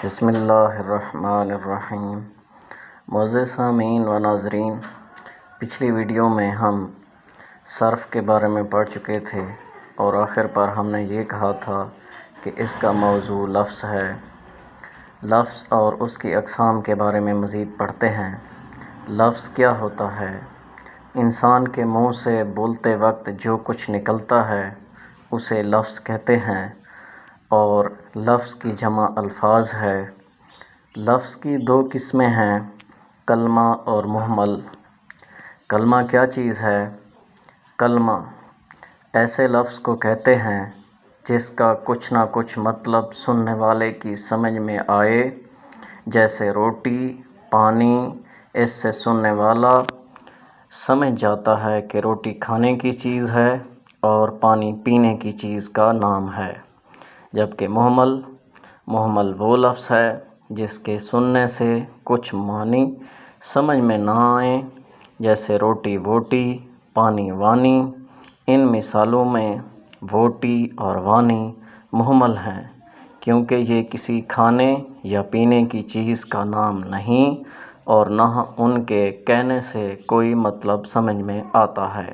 بسم اللہ الرحمن الرحیم۔ معزز سامعین و ناظرین، پچھلی ویڈیو میں ہم صرف کے بارے میں پڑھ چکے تھے اور آخر پر ہم نے یہ کہا تھا کہ اس کا موضوع لفظ ہے۔ لفظ اور اس کی اقسام کے بارے میں مزید پڑھتے ہیں۔ لفظ کیا ہوتا ہے؟ انسان کے منہ سے بولتے وقت جو کچھ نکلتا ہے اسے لفظ کہتے ہیں، اور لفظ کی جمع الفاظ ہے۔ لفظ کی دو قسمیں ہیں، کلمہ اور مہمل۔ کلمہ کیا چیز ہے؟ کلمہ ایسے لفظ کو کہتے ہیں جس کا کچھ نہ کچھ مطلب سننے والے کی سمجھ میں آئے، جیسے روٹی، پانی۔ اس سے سننے والا سمجھ جاتا ہے کہ روٹی کھانے کی چیز ہے اور پانی پینے کی چیز کا نام ہے۔ جبکہ مہمل وہ لفظ ہے جس کے سننے سے کچھ معنی سمجھ میں نہ آئیں، جیسے روٹی ووٹی، پانی وانی۔ ان مثالوں میں ووٹی اور وانی مہمل ہیں، کیونکہ یہ کسی کھانے یا پینے کی چیز کا نام نہیں اور نہ ان کے کہنے سے کوئی مطلب سمجھ میں آتا ہے۔